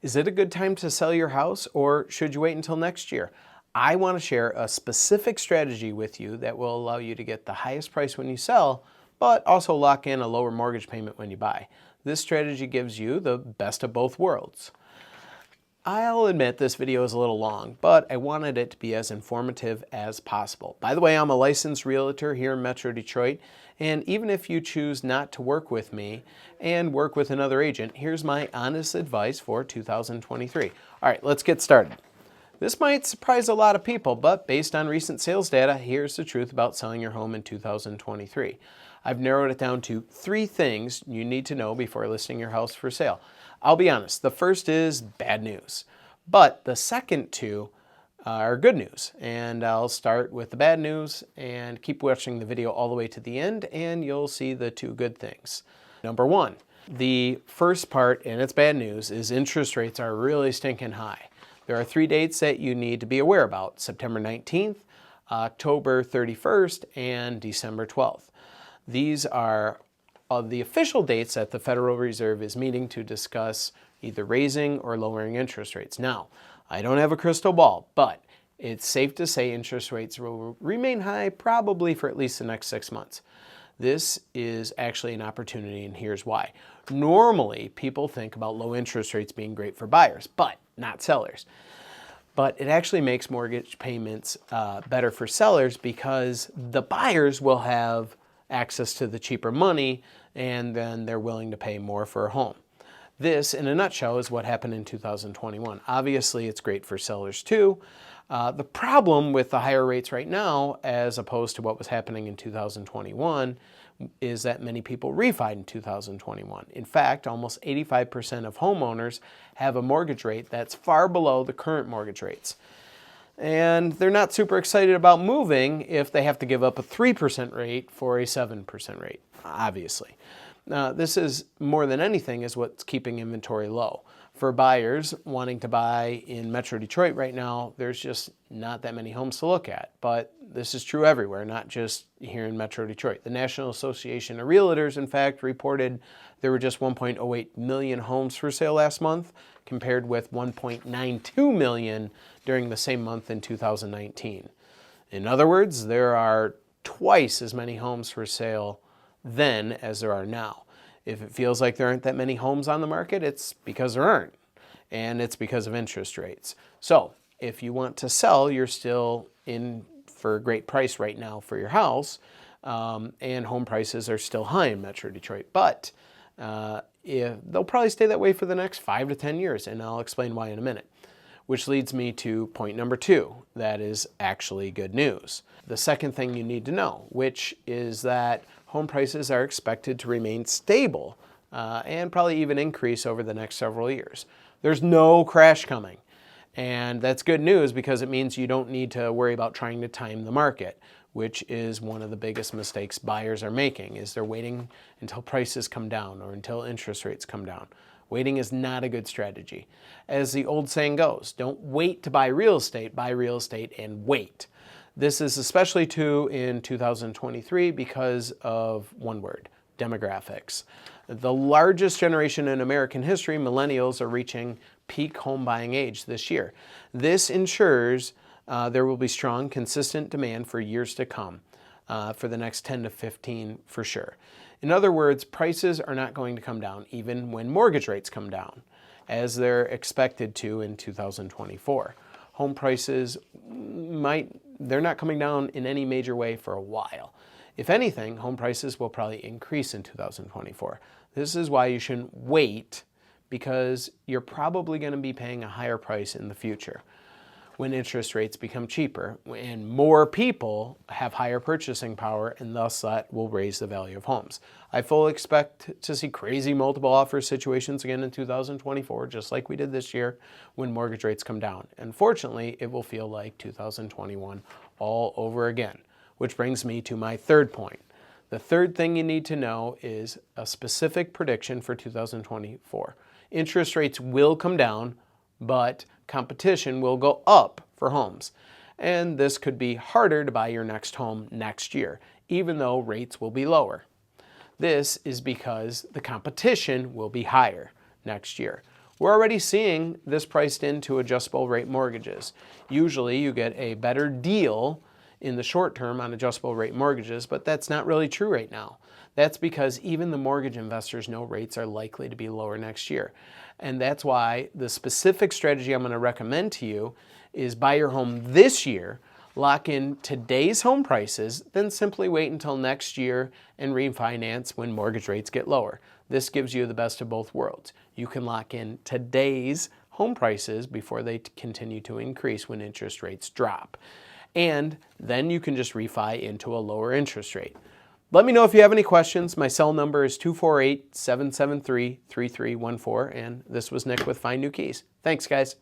Is it a good time to sell your house, or should you wait until next year? I want to share a specific strategy with you that will allow you to get the highest price when you sell, but also lock in a lower mortgage payment when you buy. This strategy gives you the best of both worlds. I'll admit this video is a little long, but I wanted it to be as informative as possible. By the way, I'm a licensed realtor here in Metro Detroit, and even if you choose not to work with me and work with another agent, here's my honest advice for 2023. All right, let's get started. This might surprise a lot of people, but based on recent sales data, here's the truth about selling your home in 2023. I've narrowed it down to 3 things you need to know before listing your house for sale. I'll be honest, the first is bad news, but the second 2 are good news. And I'll start with the bad news and keep watching the video all the way to the end, and you'll see the 2 good things. Number 1, the first part, and it's bad news, is interest rates are really stinking high. There are 3 dates that you need to be aware about: September 19th, October 31st, and December 12th. These are the official dates that the Federal Reserve is meeting to discuss either raising or lowering interest rates. Now, I don't have a crystal ball, but it's safe to say interest rates will remain high probably for at least the next 6 months. This is actually an opportunity, and here's why. Normally, people think about low interest rates being great for buyers, but not sellers. But it actually makes mortgage payments better for sellers because the buyers will have access to the cheaper money, and then they're willing to pay more for a home. This, in a nutshell, is what happened in 2021. Obviously, it's great for sellers too. The problem with the higher rates right now, as opposed to what was happening in 2021, is that many people refied in 2021. In fact, almost 85% of homeowners have a mortgage rate that's far below the current mortgage rates. And they're not super excited about moving if they have to give up a 3% rate for a 7% rate, obviously. This is, more than anything, is what's keeping inventory low. For buyers wanting to buy in Metro Detroit right now, there's just not that many homes to look at. But this is true everywhere, not just here in Metro Detroit. The National Association of Realtors, in fact, reported there were just 1.08 million homes for sale last month, compared with 1.92 million during the same month in 2019. In other words, there are twice as many homes for sale then as there are now. If it feels like there aren't that many homes on the market, it's because there aren't, and it's because of interest rates. So if you want to sell, you're still in for a great price right now for your house, and home prices are still high in Metro Detroit, but they'll probably stay that way for the next 5 to 10 years, and I'll explain why in a minute. Which leads me to point number 2, that is actually good news. The second thing you need to know, which is that home prices are expected to remain stable and probably even increase over the next several years. There's no crash coming. And that's good news because it means you don't need to worry about trying to time the market, which is one of the biggest mistakes buyers are making, is they're waiting until prices come down or until interest rates come down. Waiting is not a good strategy. As the old saying goes, don't wait to buy real estate and wait. This is especially true in 2023 because of one word: demographics. The largest generation in American history, millennials, are reaching peak home buying age this year. This ensures there will be strong, consistent demand for years to come, for the next 10 to 15 for sure. In other words, prices are not going to come down even when mortgage rates come down, as they're expected to in 2024. Home prices they're not coming down in any major way for a while. If anything, home prices will probably increase in 2024. This is why you shouldn't wait, because you're probably going to be paying a higher price in the future when interest rates become cheaper and more people have higher purchasing power, and thus that will raise the value of homes. I fully expect to see crazy multiple offer situations again in 2024, just like we did this year when mortgage rates come down. Unfortunately, it will feel like 2021 all over again, which brings me to my third point. The third thing you need to know is a specific prediction for 2024. Interest rates will come down, but competition will go up for homes. And this could be harder to buy your next home next year, even though rates will be lower. This is because the competition will be higher next year. We're already seeing this priced into adjustable rate mortgages. Usually you get a better deal in the short term on adjustable rate mortgages, but that's not really true right now. That's because even the mortgage investors know rates are likely to be lower next year. And that's why the specific strategy I'm going to recommend to you is buy your home this year, lock in today's home prices, then simply wait until next year and refinance when mortgage rates get lower. This gives you the best of both worlds. You can lock in today's home prices before they continue to increase when interest rates drop. And then you can just refi into a lower interest rate. Let me know if you have any questions. My cell number is 248-773-3314, and this was Nick with Find New Keys. Thanks, guys.